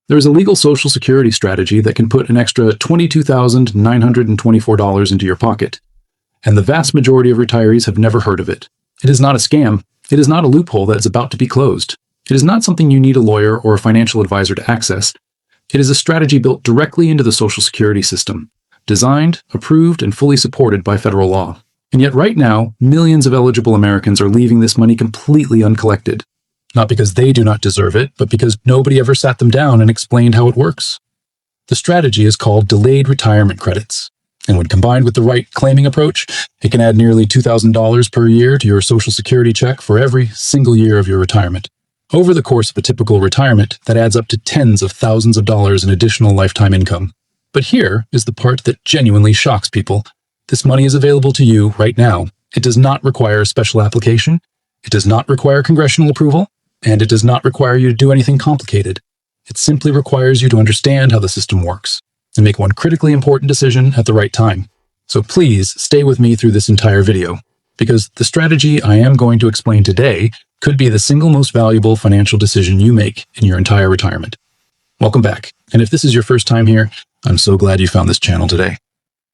There is a legal Social Security strategy that can put an extra $22,924 into your pocket. And the vast majority of retirees have never heard of it. It is not a scam. It is not a loophole that is about to be closed. It is not something you need a lawyer or a financial advisor to access. It is a strategy built directly into the Social Security system, designed, approved, and fully supported by federal law. And yet right now, millions of eligible Americans are leaving this money completely uncollected. Not because they do not deserve it, but because nobody ever sat them down and explained how it works. The strategy is called delayed retirement credits. And when combined with the right claiming approach, it can add nearly $2,000 per year to your Social Security check for every single year of your retirement. Over the course of a typical retirement, that adds up to tens of thousands of dollars in additional lifetime income. But here is the part that genuinely shocks people. This money is available to you right now. It does not require a special application. It does not require congressional approval. And it does not require you to do anything complicated. It simply requires you to understand how the system works and make one critically important decision at the right time. So please stay with me through this entire video, because the strategy I am going to explain today could be the single most valuable financial decision you make in your entire retirement. Welcome back. And if this is your first time here, I'm so glad you found this channel today.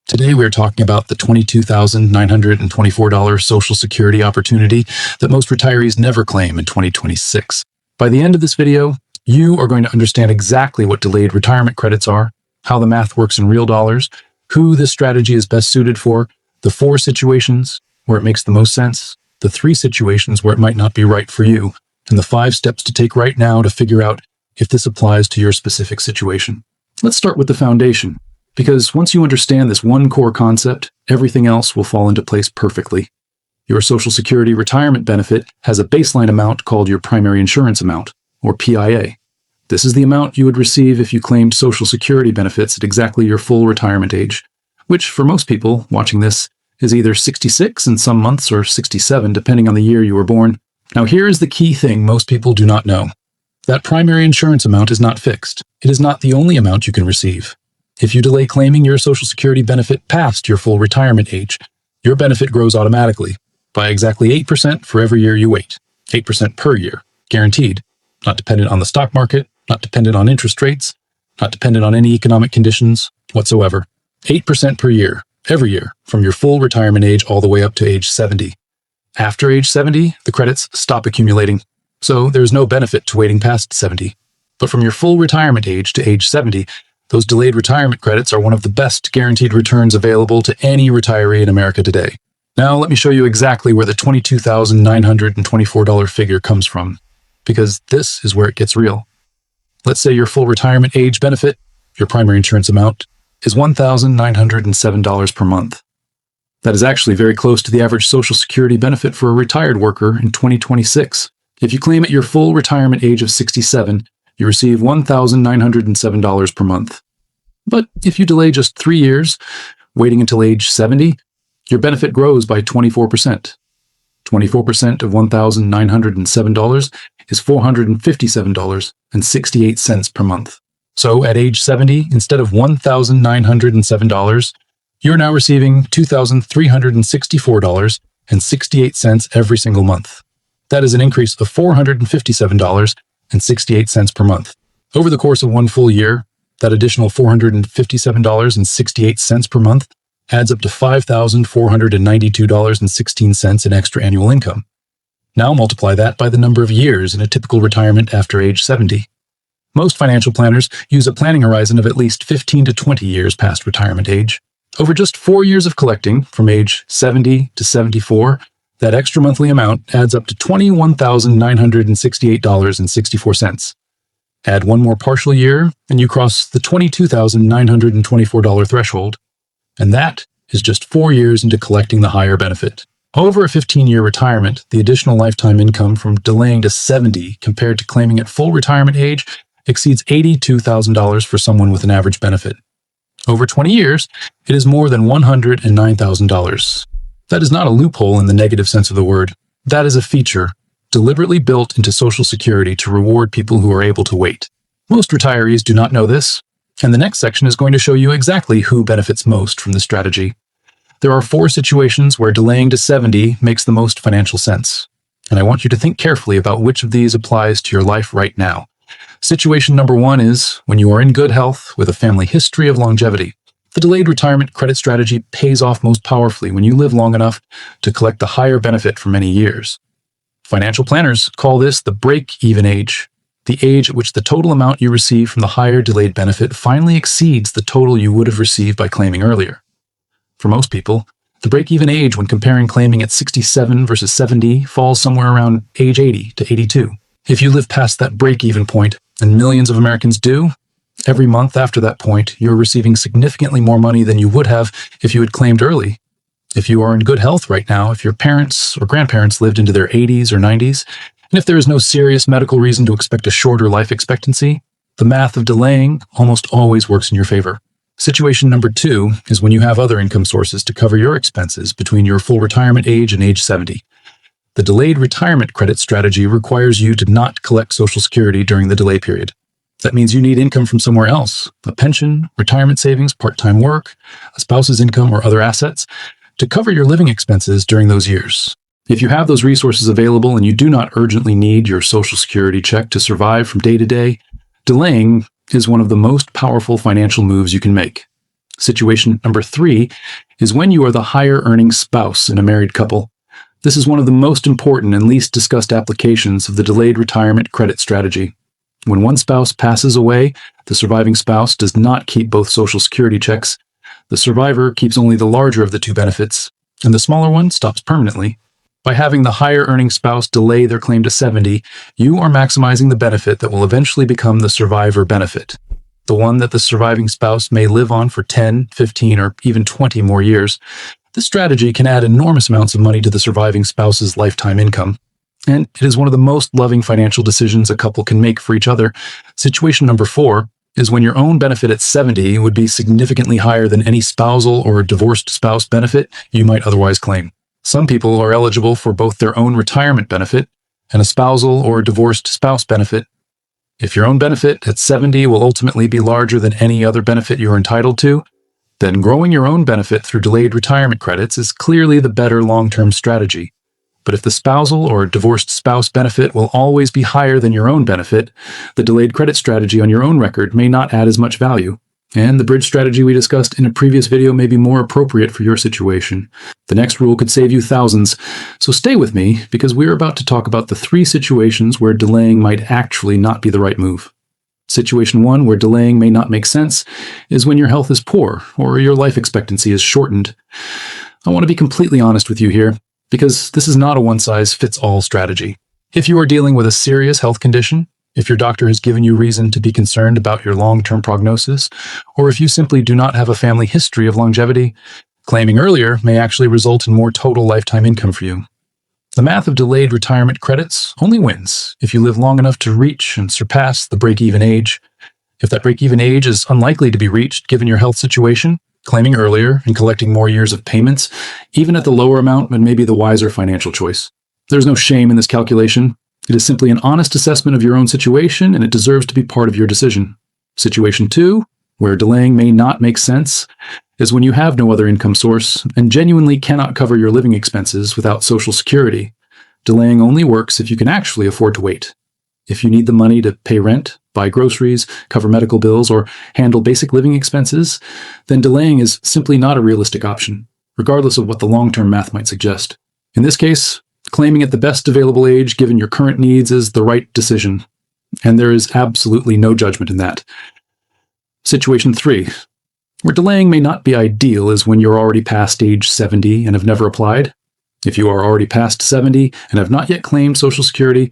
Today, we are talking about the $22,924 Social Security opportunity that most retirees never claim in 2026. By the end of this video, you are going to understand exactly what delayed retirement credits are, how the math works in real dollars, who this strategy is best suited for, the 4 situations where it makes the most sense, the 3 situations where it might not be right for you, and the 5 steps to take right now to figure out if this applies to your specific situation. Let's start with the foundation. Because once you understand this one core concept, everything else will fall into place perfectly. Your Social Security retirement benefit has a baseline amount called your primary insurance amount, or PIA. This is the amount you would receive if you claimed Social Security benefits at exactly your full retirement age, which for most people watching this is either 66 in some months or 67 depending on the year you were born. Now here is the key thing most people do not know. That primary insurance amount is not fixed. It is not the only amount you can receive. If you delay claiming your Social Security benefit past your full retirement age, your benefit grows automatically by exactly 8% for every year you wait. 8% per year, guaranteed, not dependent on the stock market, not dependent on interest rates, not dependent on any economic conditions whatsoever. 8% per year, every year, from your full retirement age all the way up to age 70. After age 70, the credits stop accumulating, so there's no benefit to waiting past 70. But from your full retirement age to age 70, those delayed retirement credits are one of the best guaranteed returns available to any retiree in America today. Now let me show you exactly where the $22,924 figure comes from, because this is where it gets real. Let's say your full retirement age benefit, your primary insurance amount, is $1,907 per month. That is actually very close to the average Social Security benefit for a retired worker in 2026. If you claim at your full retirement age of 67, you receive $1,907 per month. But if you delay just 3 years, waiting until age 70, your benefit grows by 24%. 24% of $1,907 is $457.68 per month. So at age 70, instead of $1,907, you're now receiving $2,364.68 every single month. That is an increase of $457.68 per month. Over the course of one full year, that additional $457.68 per month adds up to $5,492.16 in extra annual income. Now multiply that by the number of years in a typical retirement after age 70. Most financial planners use a planning horizon of at least 15 to 20 years past retirement age. Over just 4 years of collecting, from age 70 to 74, that extra monthly amount adds up to $21,968.64. Add one more partial year, and you cross the $22,924 threshold. And that is just 4 years into collecting the higher benefit. Over a 15-year retirement, the additional lifetime income from delaying to 70 compared to claiming at full retirement age exceeds $82,000 for someone with an average benefit. Over 20 years, it is more than $109,000. That is not a loophole in the negative sense of the word. That is a feature deliberately built into Social Security to reward people who are able to wait. Most retirees do not know this, and the next section is going to show you exactly who benefits most from this strategy. There are 4 situations where delaying to 70 makes the most financial sense, and I want you to think carefully about which of these applies to your life right now. Situation number one is when you are in good health with a family history of longevity. The delayed retirement credit strategy pays off most powerfully when you live long enough to collect the higher benefit for many years. Financial planners call this the break-even age, the age at which the total amount you receive from the higher delayed benefit finally exceeds the total you would have received by claiming earlier. For most people, the break-even age when comparing claiming at 67 versus 70 falls somewhere around age 80 to 82. If you live past that break-even point, and millions of Americans do, every month after that point, you're receiving significantly more money than you would have if you had claimed early. If you are in good health right now, if your parents or grandparents lived into their 80s or 90s, and if there is no serious medical reason to expect a shorter life expectancy, the math of delaying almost always works in your favor. Situation number two is when you have other income sources to cover your expenses between your full retirement age and age 70. The delayed retirement credit strategy requires you to not collect Social Security during the delay period. That means you need income from somewhere else, a pension, retirement savings, part-time work, a spouse's income, or other assets, to cover your living expenses during those years. If you have those resources available and you do not urgently need your Social Security check to survive from day to day, delaying is one of the most powerful financial moves you can make. Situation number three is when you are the higher earning spouse in a married couple. This is one of the most important and least discussed applications of the delayed retirement credit strategy. When one spouse passes away, the surviving spouse does not keep both Social Security checks. The survivor keeps only the larger of the two benefits, and the smaller one stops permanently. By having the higher earning spouse delay their claim to 70, you are maximizing the benefit that will eventually become the survivor benefit, the one that the surviving spouse may live on for 10, 15, or even 20 more years. This strategy can add enormous amounts of money to the surviving spouse's lifetime income, and it is one of the most loving financial decisions a couple can make for each other. Situation number four is when your own benefit at 70 would be significantly higher than any spousal or divorced spouse benefit you might otherwise claim. Some people are eligible for both their own retirement benefit and a spousal or divorced spouse benefit. If your own benefit at 70 will ultimately be larger than any other benefit you're entitled to, then growing your own benefit through delayed retirement credits is clearly the better long-term strategy. But if the spousal or divorced spouse benefit will always be higher than your own benefit, the delayed credit strategy on your own record may not add as much value, and the bridge strategy we discussed in a previous video may be more appropriate for your situation. The next rule could save you thousands, so stay with me because we're about to talk about the three situations where delaying might actually not be the right move. Situation one, where delaying may not make sense, is when your health is poor or your life expectancy is shortened. I want to be completely honest with you here, because this is not a one-size-fits-all strategy. If you are dealing with a serious health condition, if your doctor has given you reason to be concerned about your long-term prognosis, or if you simply do not have a family history of longevity, claiming earlier may actually result in more total lifetime income for you. The math of delayed retirement credits only wins if you live long enough to reach and surpass the break-even age. If that break-even age is unlikely to be reached given your health situation, claiming earlier and collecting more years of payments, even at the lower amount, may be the wiser financial choice. There's no shame in this calculation. It is simply an honest assessment of your own situation, and it deserves to be part of your decision. Situation two, where delaying may not make sense, is when you have no other income source and genuinely cannot cover your living expenses without Social Security. Delaying only works if you can actually afford to wait. If you need the money to pay rent, buy groceries, cover medical bills, or handle basic living expenses, then delaying is simply not a realistic option, regardless of what the long-term math might suggest. In this case, claiming at the best available age given your current needs is the right decision, and there is absolutely no judgment in that. Situation three, where delaying may not be ideal, is when you're already past age 70 and have never applied. If you are already past 70 and have not yet claimed Social Security,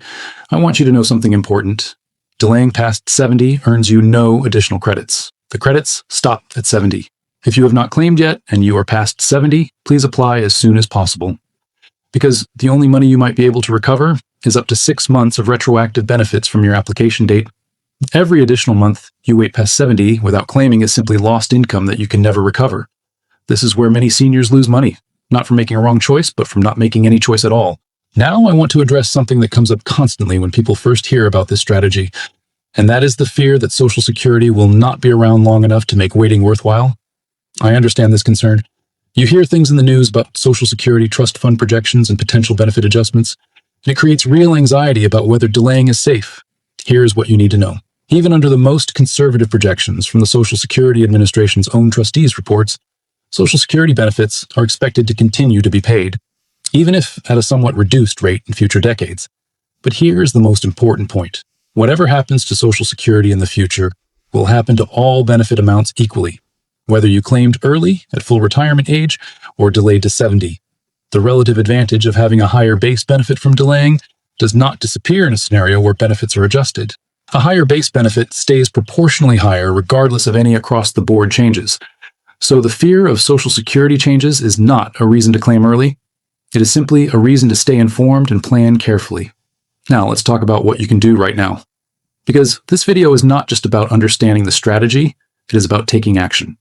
I want you to know something important. Delaying past 70 earns you no additional credits. The credits stop at 70. If you have not claimed yet and you are past 70, please apply as soon as possible. Because the only money you might be able to recover is up to 6 months of retroactive benefits from your application date. Every additional month you wait past 70 without claiming is simply lost income that you can never recover. This is where many seniors lose money. Not from making a wrong choice, but from not making any choice at all. Now I want to address something that comes up constantly when people first hear about this strategy, and that is the fear that Social Security will not be around long enough to make waiting worthwhile. I understand this concern. You hear things in the news about Social Security trust fund projections and potential benefit adjustments, and it creates real anxiety about whether delaying is safe. Here's what you need to know. Even under the most conservative projections from the Social Security Administration's own trustees' reports, Social Security benefits are expected to continue to be paid, even if at a somewhat reduced rate in future decades. But here's the most important point. Whatever happens to Social Security in the future will happen to all benefit amounts equally, whether you claimed early at full retirement age or delayed to 70. The relative advantage of having a higher base benefit from delaying does not disappear in a scenario where benefits are adjusted. A higher base benefit stays proportionally higher regardless of any across-the-board changes. So the fear of Social Security changes is not a reason to claim early. It is simply a reason to stay informed and plan carefully. Now let's talk about what you can do right now. Because this video is not just about understanding the strategy, it is about taking action.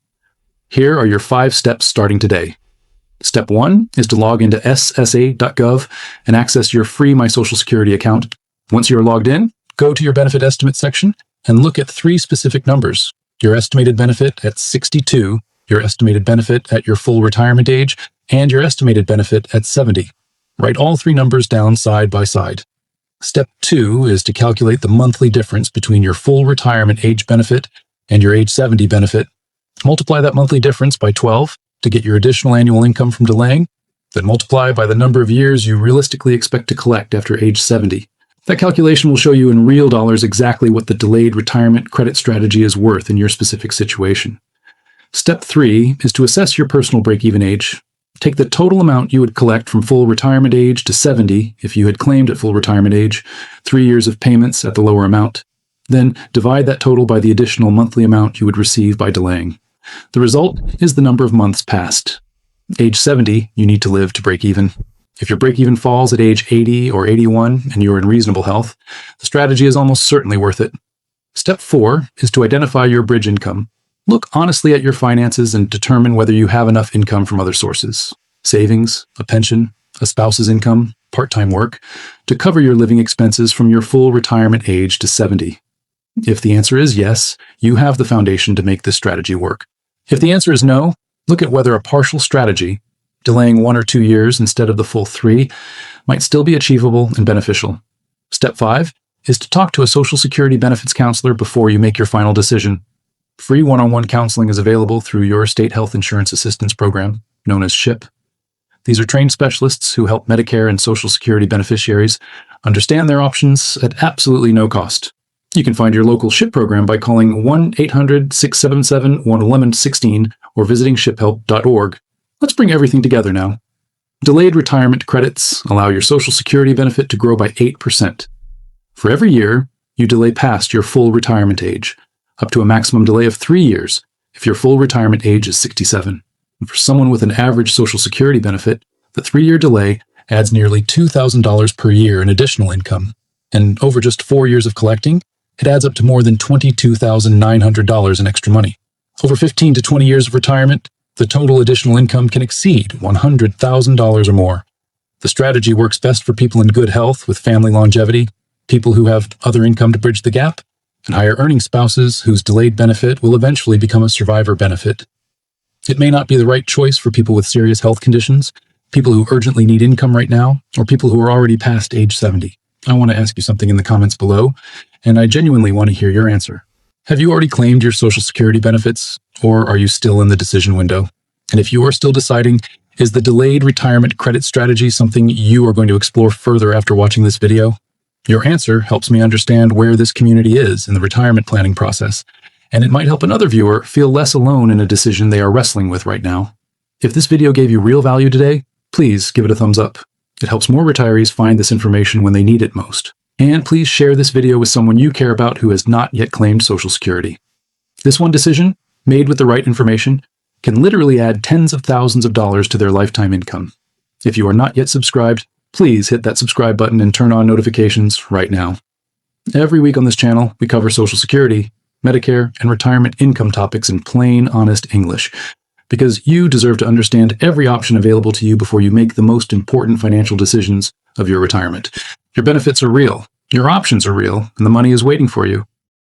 Here are your 5 steps starting today. Step 1 is to log into ssa.gov and access your free My Social Security account. Once you are logged in, go to your benefit estimate section and look at 3 specific numbers: your estimated benefit at 62, your estimated benefit at your full retirement age, and your estimated benefit at 70. Write all 3 numbers down side by side. Step 2 is to calculate the monthly difference between your full retirement age benefit and your age 70 benefit. Multiply that monthly difference by 12 to get your additional annual income from delaying, then multiply by the number of years you realistically expect to collect after age 70. That calculation will show you in real dollars exactly what the delayed retirement credit strategy is worth in your specific situation. Step 3 is to assess your personal break-even age. Take the total amount you would collect from full retirement age to 70 if you had claimed at full retirement age, 3 years of payments at the lower amount. Then divide that total by the additional monthly amount you would receive by delaying. The result is the number of months passed. Age 70, you need to live to break even. If your break-even falls at age 80 or 81 and you are in reasonable health, the strategy is almost certainly worth it. Step 4 is to identify your bridge income. Look honestly at your finances and determine whether you have enough income from other sources, savings, a pension, a spouse's income, part-time work, to cover your living expenses from your full retirement age to 70. If the answer is yes, you have the foundation to make this strategy work. If the answer is no, look at whether a partial strategy, delaying 1 or 2 years instead of the full 3, might still be achievable and beneficial. Step 5 is to talk to a Social Security benefits counselor before you make your final decision. Free one-on-one counseling is available through your State Health Insurance Assistance Program, known as SHIP. These are trained specialists who help Medicare and Social Security beneficiaries understand their options at absolutely no cost. You can find your local SHIP program by calling 1-800-677-1116 or visiting shiphelp.org. Let's bring everything together now. Delayed retirement credits allow your Social Security benefit to grow by 8%. For every year, you delay past your full retirement age, up to a maximum delay of 3 years if your full retirement age is 67. And for someone with an average Social Security benefit, the 3-year delay adds nearly $2,000 per year in additional income. And over just 4 years of collecting, it adds up to more than $22,900 in extra money. Over 15 to 20 years of retirement, the total additional income can exceed $100,000 or more. The strategy works best for people in good health with family longevity, people who have other income to bridge the gap, and higher earning spouses whose delayed benefit will eventually become a survivor benefit. It may not be the right choice for people with serious health conditions, people who urgently need income right now, or people who are already past age 70. I want to ask you something in the comments below, and I genuinely want to hear your answer. Have you already claimed your Social Security benefits, or are you still in the decision window? And if you are still deciding, is the delayed retirement credit strategy something you are going to explore further after watching this video? Your answer helps me understand where this community is in the retirement planning process, and it might help another viewer feel less alone in a decision they are wrestling with right now. If this video gave you real value today, please give it a thumbs up. It helps more retirees find this information when they need it most. And please share this video with someone you care about who has not yet claimed Social Security. This one decision, made with the right information, can literally add tens of thousands of dollars to their lifetime income. If you are not yet subscribed, please hit that subscribe button and turn on notifications right now. Every week on this channel, we cover Social Security, Medicare, and retirement income topics in plain, honest English, because you deserve to understand every option available to you before you make the most important financial decisions of your retirement. Your benefits are real, your options are real, and the money is waiting for you.